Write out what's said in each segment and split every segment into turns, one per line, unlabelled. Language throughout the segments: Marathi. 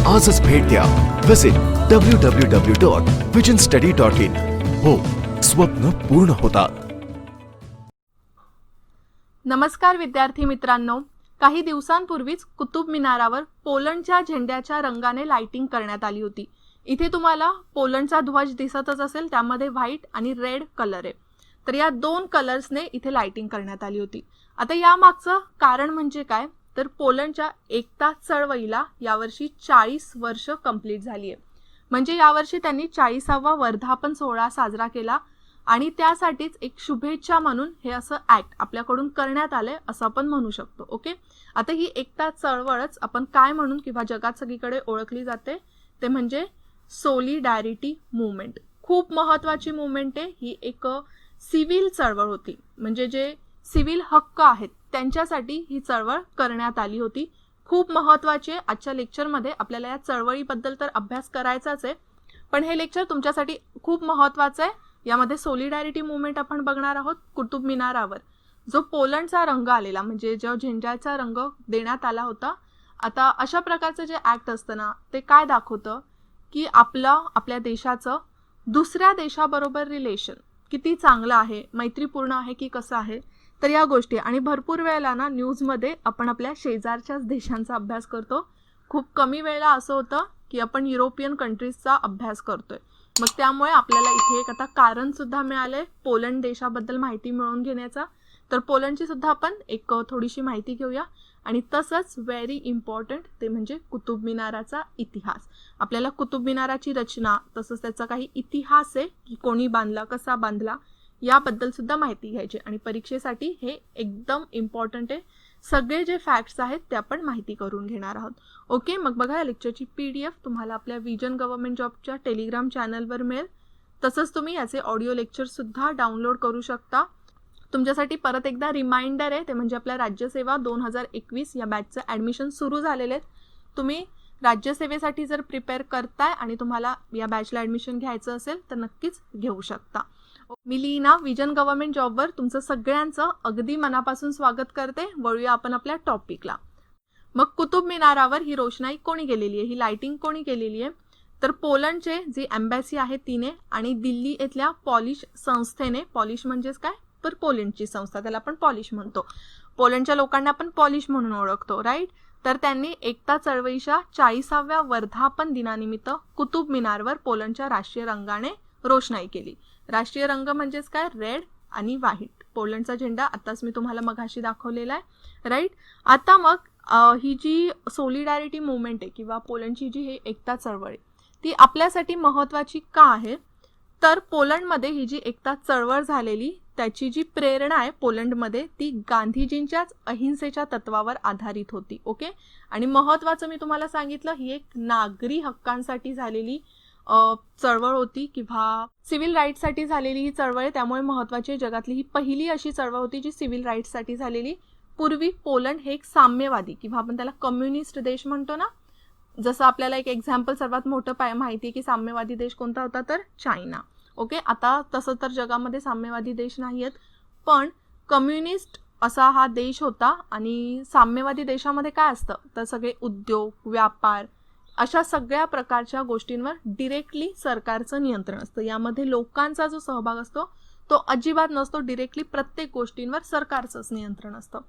आजच भेट द्या. Visit www.visionstudy.in. हो, स्वप्न पूर्ण होतात.
नमस्कार विद्यार्थी मित्रांनो, काही दिवसांपूर्वीच कुतुब मिनारावर पोलंडच्या झेंड्याच्या रंगाने लाइटिंग करण्यात आली होती. इथे तुम्हाला पोलंडचा ध्वज दिसतच असेल, त्यामध्ये व्हाईट आणि रेड कलर आहे. तर या दोन कलर्सने इथे लाइटिंग करण्यात आली होती. आता या मागचं कारण म्हणजे काय, तर पोलंडच्या एकता चळवळीला यावर्षी 40 वर्ष कंप्लीट झाली आहे. म्हणजे यावर्षी त्यांनी 40वा वर्धापन सोहळा साजरा केला आणि त्यासाठीच एक शुभेच्छा म्हणून हे असं ॲक्ट आपल्याकडून करण्यात आलंय असं आपण म्हणू शकतो. ओके, आता ही एकता चळवळच आपण काय म्हणून किंवा जगात सगळीकडे ओळखली जाते ते म्हणजे सोलिडॅरिटी मूवमेंट. खूप महत्त्वाची मूवमेंट आहे ही. एक सिव्हिल चळवळ होती, म्हणजे जे सिव्हिल हक्क आहेत त्यांच्यासाठी ही चळवळ करण्यात आली होती. खूप महत्त्वाची आहे. आजच्या लेक्चरमध्ये आपल्याला या चळवळीबद्दल तर अभ्यास करायचाच आहे, पण हे लेक्चर तुमच्यासाठी खूप महत्त्वाचं आहे. यामध्ये सोलिडॅरिटी मूवमेंट आपण बघणार आहोत. कुतुब मिनारावर जो पोलंडचा रंग आलेला, म्हणजे जो झेंड्याचा रंग देण्यात आला होता. आता अशा प्रकारचं जे ॲक्ट असतं ना, ते काय दाखवतं की आपल्या देशाचं दुसऱ्या देशाबरोबर रिलेशन किती चांगलं आहे, मैत्रीपूर्ण आहे की कसं आहे. तर या गोष्टी आणि भरपूर वेळेला ना न्यूजमध्ये आपण आपल्या शेजारच्याच देशांचा अभ्यास करतो. खूप कमी वेळेला असं होतं की आपण युरोपियन कंट्रीजचा अभ्यास करतोय. मग त्यामुळे आपल्याला इथे एक आता कारण सुद्धा मिळालंय पोलंड देशाबद्दल माहिती मिळवून घेण्याचा. तर पोलंडची सुद्धा आपण एक थोडीशी माहिती घेऊया. आणि तसंच व्हेरी इम्पॉर्टंट ते म्हणजे कुतुब मिनाराचा इतिहास. आपल्याला कुतुब मिनाराची रचना तसंच त्याचा काही इतिहास आहे की कोणी बांधला, कसा बांधला, याबद्दल सुद्धा माहिती घ्यायची. आणि परीक्षेसाठी हे एकदम इम्पॉर्टंट आहे. सगळे जे फॅक्ट्स आहेत ते आपण माहिती करून घेणार आहोत. ओके, मग बघा या लेक्चरची PDF तुम्हाला आपल्या विजन गव्हर्नमेंट जॉबच्या टेलिग्राम चॅनलवर मिळेल. तसंच तुम्ही याचे ऑडिओ लेक्चरसुद्धा डाउनलोड करू शकता. तुमच्यासाठी परत एकदा रिमाइंडर आहे, ते म्हणजे आपल्या राज्यसेवा 2021 या बॅचचं ॲडमिशन सुरू झालेले आहेत. तुम्ही राज्यसेवेसाठी जर प्रिपेअर करताय आणि तुम्हाला या बॅचला ॲडमिशन घ्यायचं असेल तर नक्कीच घेऊ शकता. मी लीना विजन गव्हर्नमेंट जॉबवर तुमचं सगळ्यांचं अगदी मनापासून स्वागत करते. वळूया आपण आपल्या टॉपिकला. मग कुतुब मिनारावर ही रोषणाई कोणी केलेली आहे, ही लाइटिंग कोणी केलेली आहे, तर पोलंडचे जी एम्बॅसी आहे तिने आणि दिल्ली येथल्या पॉलिश संस्थेने. पॉलिश म्हणजेच काय, तर पोलंडची संस्था, त्याला आपण पॉलिश म्हणतो. पोलंडच्या लोकांना आपण पॉलिश म्हणून ओळखतो, राईट. तर त्यांनी एकता चळवळीच्या 40व्या वर्धापन दिनानिमित्त कुतुब मिनारवर पोलंडच्या राष्ट्रीय रंगाने रोषणाई केली. राष्ट्रीय रंग म्हणजेच काय, रेड आणि व्हाईट. पोलंडचा झेंडा आताच मी तुम्हाला मघाशी दाखवलेला आहे, राईट. आता मग ही जी सोलिडॅरिटी मूवमेंट आहे किंवा पोलंडची जी ही एकता चळवळ आहे ती आपल्यासाठी महत्त्वाची का आहे, तर पोलंडमध्ये ही जी एकता चळवळ झालेली त्याची जी प्रेरणा आहे पोलंडमध्ये ती गांधीजींच्याच अहिंसेच्या तत्वावर आधारित होती. ओके, आणि महत्त्वाचं मी तुम्हाला सांगितलं ही एक नागरी हक्कांसाठी झालेली चळवळ होती किंवा सिव्हिल राईट्ससाठी झालेली ही चळवळ आहे. त्यामुळे महत्त्वाची जगातली ही पहिली अशी चळवळ होती जी सिव्हिल राईट्ससाठी झालेली. पूर्वी पोलंड हे एक साम्यवादी किंवा आपण त्याला कम्युनिस्ट देश म्हणतो ना, जसं आपल्याला एक एक्झाम्पल सर्वात मोठं माहिती आहे की साम्यवादी देश कोणता होता, तर चायना. ओके, आता तसं तर जगामध्ये साम्यवादी देश नाही आहेत, पण कम्युनिस्ट असा हा देश होता. आणि साम्यवादी देशामध्ये काय असतं, तर सगळे उद्योग, व्यापार, अशा सगळ्या प्रकारच्या गोष्टींवर डिरेक्टली सरकारचं नियंत्रण असतं. यामध्ये लोकांचा जो सहभाग असतो तो अजिबात नसतो. डिरेक्टली प्रत्येक गोष्टींवर सरकारचंच नियंत्रण असतं.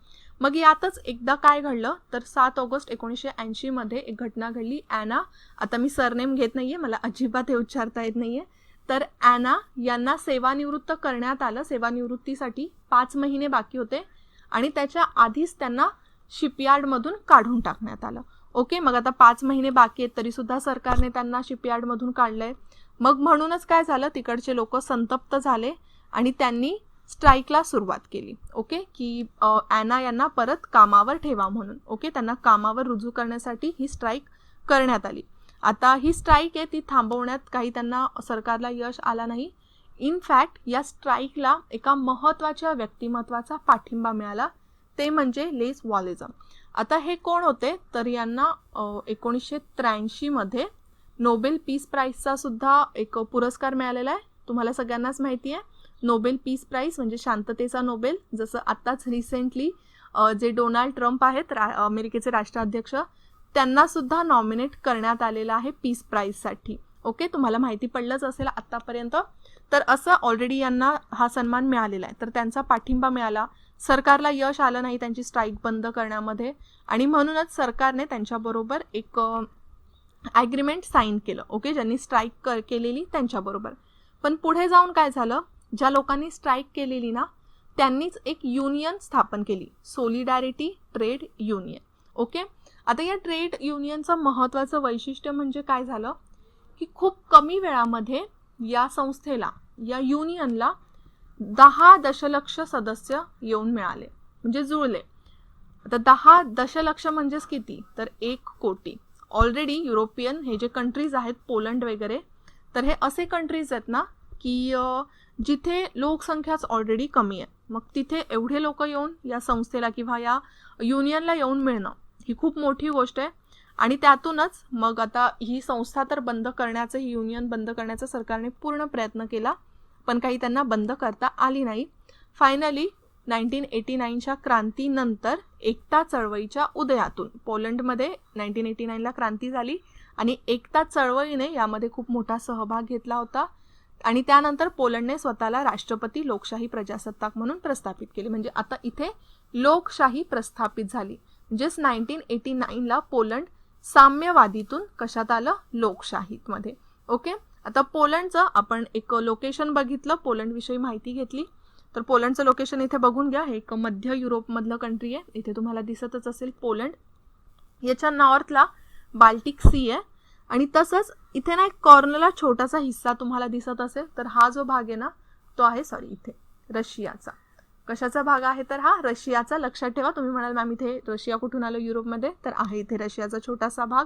मग यातच एकदा काय घडलं, तर 7 ऑगस्ट 1980 मध्ये एक घटना घडली. ॲना, आता मी सरनेम घेत नाहीये, मला अजिबात हे उच्चारता येत नाहीये, तर ॲना यांना सेवानिवृत्त करण्यात आलं. सेवानिवृत्तीसाठी 5 महिने बाकी होते आणि त्याच्या आधीच त्यांना शिपयार्डमधून काढून टाकण्यात आलं. ओके, मग आता 5 महिने बाकी आहेत तरी सुद्धा सरकारने त्यांना शिपयार्डमधून काढलंय. मग म्हणूनच काय झालं, तिकडचे लोक संतप्त झाले आणि त्यांनी स्ट्राईकला सुरुवात केली. ओके, की ॲना यांना परत कामावर ठेवा म्हणून. ओके, त्यांना कामावर रुजू करण्यासाठी ही स्ट्राईक करण्यात आली. आता ही स्ट्राईक आहे ती थांबवण्यात काही त्यांना सरकारला यश आला नाही. इनफॅक्ट या स्ट्राईकला एका महत्त्वाच्या व्यक्तिमत्वाचा पाठिंबा मिळाला, ते म्हणजे लेस वॉलेझम. आता हे कोण होते, तर यांना 1983 मध्ये नोबेल पीस प्राईजचा सुद्धा एक पुरस्कार मिळालेला आहे. तुम्हाला सगळ्यांनाच माहिती आहे नोबेल पीस प्राईज म्हणजे शांततेचा नोबेल. जसं आत्ताच रिसेंटली जे डोनाल्ड ट्रम्प आहेत अमेरिकेचे राष्ट्राध्यक्ष, त्यांना सुद्धा नॉमिनेट करण्यात आलेलं आहे पीस प्राईजसाठी. ओके, तुम्हाला माहिती पडलंच असेल आत्तापर्यंत. तर असं ऑलरेडी यांना हा सन्मान मिळालेला आहे. तर त्यांचा पाठिंबा मिळाला, सरकारला यश आलं नाही त्यांची स्ट्राईक बंद करण्यामध्ये, आणि म्हणूनच सरकारने त्यांच्याबरोबर एक ॲग्रीमेंट साईन केलं. ओके, ज्यांनी स्ट्राईक केलेली त्यांच्याबरोबर. पण पुढे जाऊन काय झालं, ज्या लोकांनी स्ट्राईक केलेली ना त्यांनीच एक युनियन स्थापन केली, सॉलिडॅरिटी ट्रेड युनियन. ओके, आता या ट्रेड युनियनचं महत्त्वाचं वैशिष्ट्य म्हणजे काय झालं की खूप कमी वेळामध्ये या संस्थेला, या युनियनला 10 दशलक्ष सदस्य येऊन मिळाले, म्हणजे जुळले. आता 10 दशलक्ष म्हणजेच किती, तर 1 कोटी. ऑलरेडी युरोपियन हे जे कंट्रीज आहेत, पोलंड वगैरे, तर हे असे कंट्रीज आहेत ना की जिथे लोकसंख्याच ऑलरेडी कमी आहे. मग तिथे एवढे लोक येऊन या संस्थेला किंवा या युनियनला येऊन मिळणं ही खूप मोठी गोष्ट आहे. आणि त्यातूनच मग आता ही संस्था तर बंद करण्याचं, ही युनियन बंद करण्याचा सरकारने पूर्ण प्रयत्न केला, पण काही त्यांना बंद करता आली नाही. फायनली 1989च्या क्रांतीनंतर एकता चळवळीच्या उदयातून पोलंडमध्ये 1989ला क्रांती झाली आणि एकता चळवळीने यामध्ये खूप मोठा सहभाग घेतला होता. आणि त्यानंतर पोलंडने स्वतःला राष्ट्रपती लोकशाही प्रजासत्ताक म्हणून प्रस्थापित केले. म्हणजे आता इथे लोकशाही प्रस्थापित झाली. म्हणजेच 1989ला पोलंड साम्यवादीतून कशात आलं, लोकशाहीमध्ये. ओके, आता पोलंडचं आपण एक लोकेशन बघितलं, पोलंडविषयी माहिती घेतली. तर पोलंडचं लोकेशन इथे बघून घ्या. हे एक मध्य युरोपमधलं कंट्री आहे. इथे तुम्हाला दिसतच असेल पोलंड. याच्या नॉर्थला बाल्टिक सी आहे आणि तसंच इथे ना एक कॉर्नरला छोटासा हिस्सा तुम्हाला दिसत असेल. तर हा जो भाग आहे ना तो आहे इथे रशियाचा. कशाचा भाग आहे, तर हा रशियाचा. लक्षात ठेवा. तुम्ही म्हणाल मॅम इथे रशिया कुठून आलं युरोपमध्ये, तर आहे इथे रशियाचा छोटासा भाग.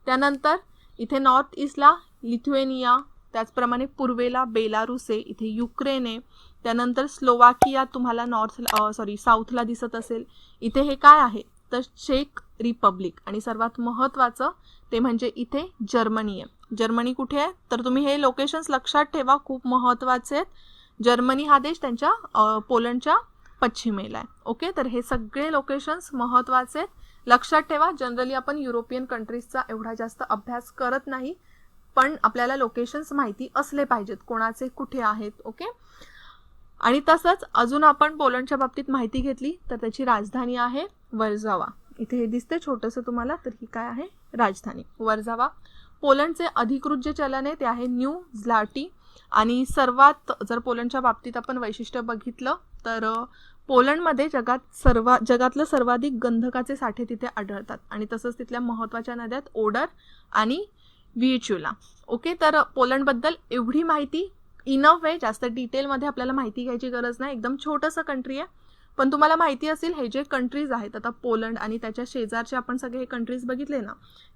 त्यानंतर इथे नॉर्थ ईस्टला लिथुएनिया, त्याचप्रमाणे पूर्वेला बेलारूस आहे, इथे युक्रेन आहे. त्यानंतर स्लोवाकिया तुम्हाला साऊथला दिसत असेल. इथे हे काय आहे, तर चेक रिपब्लिक. आणि सर्वात महत्त्वाचं ते म्हणजे इथे जर्मनी आहे. जर्मनी कुठे आहे, तर तुम्ही हे लोकेशन्स लक्षात ठेवा, खूप महत्त्वाचे आहेत. जर्मनी हा देश त्यांच्या पोलंडच्या पश्चिमेला आहे. ओके, तर हे सगळे लोकेशन्स महत्त्वाचे आहेत, लक्षात ठेवा. जनरली आपण युरोपियन कंट्रीजचा एवढा जास्त अभ्यास करत नाही, पण आपल्याला लोकेशन्स माहिती असले पाहिजेत, कोणाचे कुठे आहेत. ओके, आणि तसंच अजून आपण पोलंडच्या बाबतीत माहिती घेतली तर त्याची राजधानी आहे वर्झावा. इथे हे दिसते छोटंसं तुम्हाला, तर ही काय आहे, राजधानी वर्झावा. पोलंडचे अधिकृत जे चलन आहे ते आहे न्यू झ्लाटी. आणि सर्वात जर पोलंडच्या बाबतीत आपण वैशिष्ट्य बघितलं तर पोलंडमध्ये जगातलं सर्वाधिक गंधकाचे साठे तिथे आढळतात. आणि तसंच तिथल्या महत्त्वाच्या नद्यात ओडर आणि व्हिच्युला. ओके, तर पोलंडबद्दल एवढी माहिती इन अ वे, जास्त डिटेलमध्ये आपल्याला माहिती घ्यायची गरज नाही. एकदम छोटंसं कंट्री आहे, पण तुम्हाला माहिती असेल हे जे कंट्रीज आहेत, आता पोलंड आणि त्याच्या शेजारचे आपण सगळे हे कंट्रीज बघितले ना,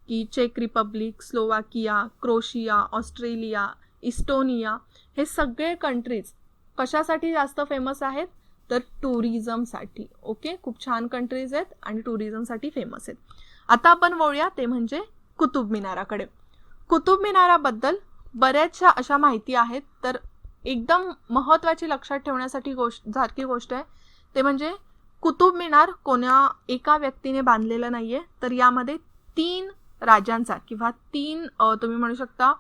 की चेक रिपब्लिक, स्लोवाकिया, क्रोशिया, ऑस्ट्रेलिया, इस्टोनिया, हे सगळे कंट्रीज कशासाठी जास्त फेमस आहेत, तर टुरिझमसाठी. ओके, खूप छान कंट्रीज आहेत आणि टुरिझमसाठी फेमस आहेत. आता आपण वळूया ते म्हणजे कुतुब मिनाराकडे. कुतुब मिनाराबद्दल बऱ्याचशा अशा माहिती आहेत, तर एकदम महत्त्वाची लक्षात ठेवण्यासाठी सारखी गोष्ट आहे ते म्हणजे कुतुब मिनार कोणा एका व्यक्तीने बांधलेलं नाहीये, तर यामध्ये 3 राजांचा किंवा 3 तुम्ही म्हणू शकता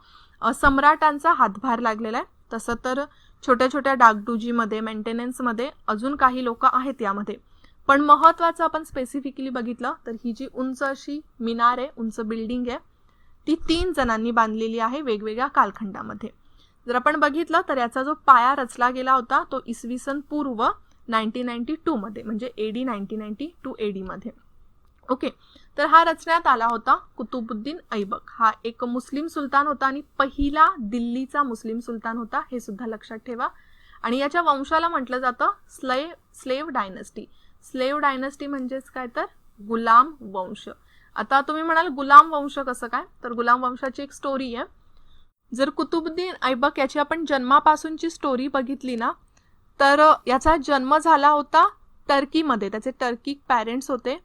सम्राटांचा हातभार लागलेला आहे. तसं तर छोट्या छोट्या डागडुजीमध्ये, मेंटेनन्समध्ये अजून काही लोक आहेत यामध्ये, पण महत्त्वाचं आपण स्पेसिफिकली बघितलं तर ही जी उंच अशी मिनार आहे, उंच बिल्डिंग आहे, ती 3 जणांनी बांधलेली आहे वेगवेगळ्या कालखंडामध्ये. जर आपण बघितलं तर याचा जो पाया रचला गेला होता तो इसवी सन पूर्व 1992 मध्ये, म्हणजे AD 1992 AD मध्ये. ओके, तर हा रचण्यात आला होता कुतुबुद्दीन ऐबक. हा एक मुस्लिम सुलतान होता आणि पहिला दिल्लीचा मुस्लिम सुलतान होता, हे सुद्धा लक्षात ठेवा. आणि याच्या वंशाला म्हटलं जातं स्लेव्ह डायनस्टी. स्लेव्ह डायनस्टी म्हणजेच काय, तर गुलाम वंश. आता तुम्ही म्हणाल गुलाम वंश कसं काय, तर गुलाम वंशाची एक स्टोरी आहे. जर कुतुबुद्दीन ऐबक याची आपण जन्मापासूनची स्टोरी बघितली ना, तर याचा जन्म झाला होता टर्कीमध्ये. त्याचे टर्की पॅरेंट्स होते,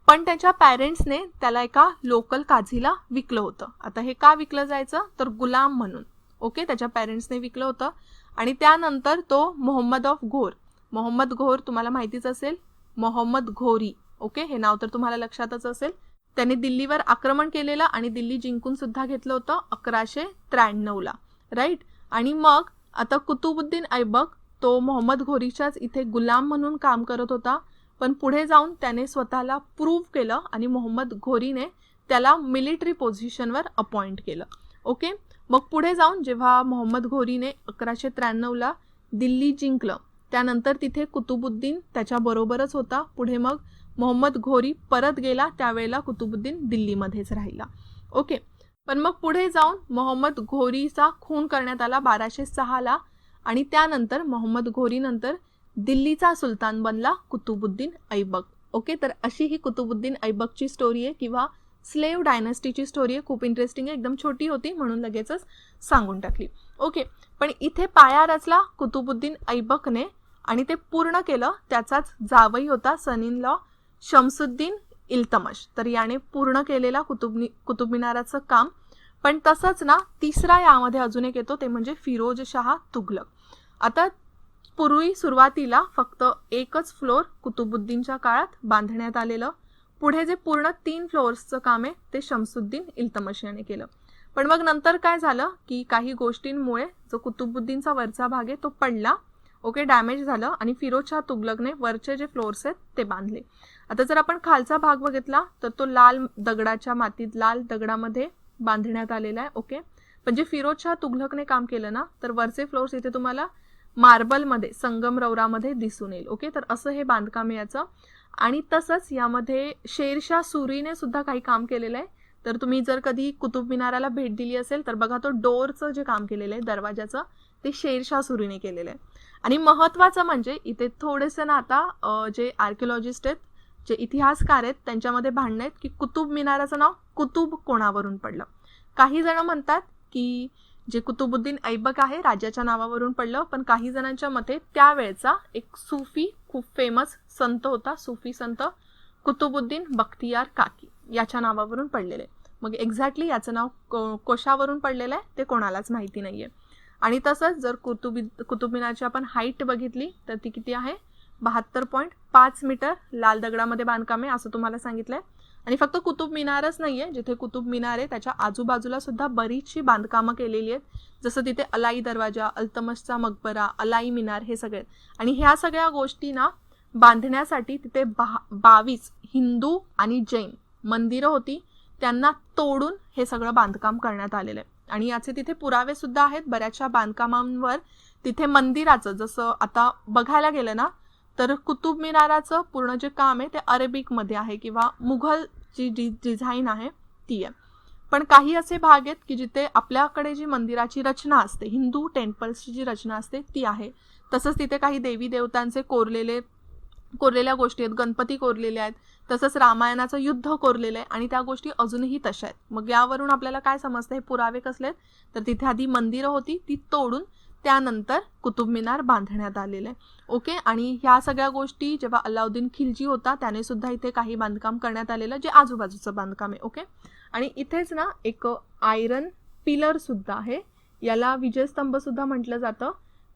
पण त्याच्या पॅरेंट्सने त्याला एका लोकल काझीला विकलं होतं. आता हे का विकलं जायचं, तर गुलाम म्हणून. ओके, त्याच्या पॅरेंट्सने विकलं होतं. आणि त्यानंतर तो मोहम्मद घोर तुम्हाला माहितीच असेल, मोहम्मद घोरी. ओके, हे नाव तर तुम्हाला लक्षातच असेल. त्याने दिल्लीवर आक्रमण केलेलं आणि दिल्ली जिंकून सुद्धा घेतलं होतं 1193ला, राईट. आणि मग आता कुतुबुद्दीन ऐबक तो मोहम्मद घोरीच्याच इथे गुलाम म्हणून काम करत होता, पण पुढे जाऊन त्याने स्वतःला प्रूव्ह केलं आणि मोहम्मद घोरीने त्याला मिलिटरी पोझिशनवर अपॉइंट केलं. ओके. मग पुढे जाऊन जेव्हा मोहम्मद घोरीने 1193ला दिल्ली जिंकलं, त्यानंतर तिथे कुतुबुद्दीन त्याच्याबरोबरच होता. पुढे मग मोहम्मद घोरी परत गेला, त्यावेळेला कुतुबुद्दीन दिल्लीमध्येच राहिला. ओके. पण मग पुढे जाऊन मोहम्मद घोरीचा खून करण्यात आला 1206ला आणि त्यानंतर मोहम्मद घोरीनंतर दिल्लीचा सुलतान बनला कुतुबुद्दीन ऐबक. ओके. तर अशी ही कुतुबुद्दीन ऐबकची स्टोरी आहे किंवा स्लेव्ह डायनॅस्टीची स्टोरी आहे. खूप इंटरेस्टिंग आहे, एकदम छोटी होती म्हणून लगेचच सांगून टाकली. ओके. पण इथे पाया रचला कुतुबुद्दीन ऐबकने आणि ते पूर्ण केलं त्याचाच जावई होता सन इन लॉ शमसुद्दीन इल्तमश. तर याने पूर्ण केलेला कुतुब मिनाराचं काम. पण तसंच ना तिसरा यामध्ये अजून एक येतो, ते म्हणजे फिरोज शाह तुघलक. आता पूर्वी सुरुवातीला फक्त एकच फ्लोअर कुतुबुद्दीनच्या काळात बांधण्यात आलेलं. पुढे जे पूर्ण 3 फ्लोअर्सचं काम आहे ते शमसुद्दीन इल्तमश याने केलं. पण मग नंतर काय झालं की काही गोष्टींमुळे जो कुतुबुद्दीनचा वरचा भाग आहे तो पडला. ओके. डॅमेज झालं आणि फिरोज शाह तुघलकने वरचे जे फ्लोअर्स आहेत ते बांधले. आता जर आपण खालचा भाग बघितला तर तो लाल दगडाच्या मातीत लाल दगडामध्ये बांधण्यात आलेला आहे. ओके. पण जे फिरोज शाह तुघलकने काम केलं ना, तर वरचे फ्लोअर्स इथे तुम्हाला मार्बलमध्ये संगमरवरामध्ये दिसून येईल. ओके. तर असं हे बांधकाम याचं. आणि तसंच यामध्ये शेरशाह सुरीने सुद्धा काही काम केलेलं आहे. तर तुम्ही जर कधी कुतुब मिनाराला भेट दिली असेल तर बघा, तो डोअरचं जे काम केलेलं आहे दरवाजाचं ते शेरशाह सुरीने केलेलं आहे. आणि महत्त्वाचं म्हणजे इथे थोडेसे ना आता जे आर्किओलॉजिस्ट आहेत, जे इतिहासकार आहेत, त्यांच्यामध्ये भांडणं आहेत की कुतुब मिनाराचं नाव कुतुब कोणावरून पडलं. काही जण म्हणतात की जे कुतुबुद्दीन ऐबक आहे राजाच्या नावावरून पडलं, पण काही जणांच्या मते त्यावेळचा एक सुफी खूप फेमस संत होता, सुफी संत कुतुबुद्दीन बख्तियार काकी याच्या नावावरून पडलेलं आहे. मग एक्झॅक्टली याचं नाव कशावरून पडलेलं आहे ते कोणालाच माहिती नाहीये. आणि तसंच जर कुतुब मिनारची आपण हाईट बघितली तर ती किती आहे, 72.5 मीटर लाल दगडामध्ये बांधकाम आहे असं तुम्हाला सांगितलंय. आणि फक्त कुतुब मिनारच नाहीये, जिथे कुतुब मिनार आहे त्याच्या आजूबाजूला सुद्धा बरीचशी बांधकामं केलेली आहेत. जसं तिथे अलाई दरवाजा, अल्तमशचा मकबरा, अलाई मिनार हे सगळे. आणि ह्या सगळ्या गोष्टी ना बांधण्यासाठी तिथे 22 हिंदू आणि जैन मंदिरं होती, त्यांना तोडून हे सगळं बांधकाम करण्यात आलेलं आहे. आणि याचे तिथे पुरावे सुद्धा आहेत बऱ्याचशा बांधकामांवर. तिथे मंदिराचं जसं आता बघायला गेलं ना तर कुतुब मिनाराचं पूर्ण जे काम आहे ते अरेबिकमध्ये आहे किंवा मुघल जी डिझाईन आहे ती आहे. पण काही असे भाग आहेत की जिथे आपल्याकडे जी मंदिराची रचना असते, हिंदू टेम्पल्सची जी रचना असते ती आहे. तसंच तिथे काही देवी देवतांचे कोरलेल्या गोष्टी आहेत, गणपती कोरलेले आहेत, तसंच रामायणाचं युद्ध कोरलेलं आहे आणि त्या गोष्टी अजूनही तशा आहेत. मग यावरून आपल्याला काय समजतं, हे पुरावे कसले आहेत, तर तिथे आधी मंदिरं होती ती तोडून त्यानंतर कुतुब मिनार बांधण्यात आलेलं आहे. ओके. आणि ह्या सगळ्या गोष्टी जेव्हा अलाउद्दीन खिलजी होता त्याने सुद्धा इथे काही बांधकाम करण्यात आलेलं जे आजूबाजूचं बांधकाम आहे. ओके. आणि इथेच ना एक आयरन पिलर सुद्धा आहे, याला विजयस्तंभ सुद्धा म्हटलं जातं.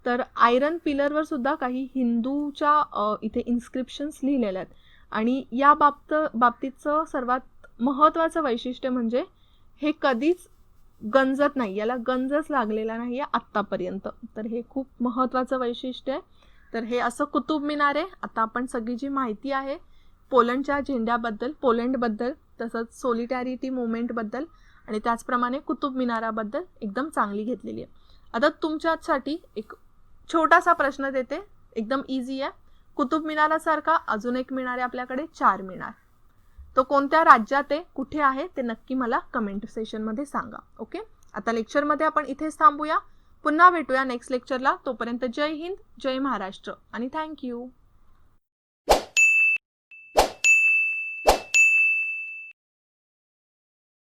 तर आयरन पिलरवर सुद्धा काही हिंदूच्या इथे इन्स्क्रिप्शन्स लिहिलेल्या आहेत. आणि या बाबतीचं सर्वात महत्त्वाचं वैशिष्ट्य म्हणजे हे कधीच गंजत नाही, याला गंजच लागलेला नाही आहे आत्तापर्यंत. तर हे खूप महत्त्वाचं वैशिष्ट्य आहे. तर हे असं कुतुब मिनार आहे. आता आपण सगळी जी माहिती आहे पोलंडच्या झेंड्याबद्दल, पोलंडबद्दल, तसंच सोलिटॅरिटी मुवमेंटबद्दल आणि त्याचप्रमाणे कुतुब मिनाराबद्दल एकदम चांगली घेतलेली आहे. आता तुमच्यासाठी एक छोटासा प्रश्न देते, एकदम इझी आहे. कुतुब मिनारासारखा अजून एक मिनार आहे आपल्याकडे, चार मिनार. तो कोणत्या राज्यात आहे, कुठे आहे ते नक्की मला कमेंट सेशनमध्ये सांगा. ओके. आता लेक्चरमध्ये आपण इथेच थांबूया. पुन्हा भेटूया नेक्स्ट लेक्चरला. तोपर्यंत जय हिंद, जय महाराष्ट्र आणि थँक्यू.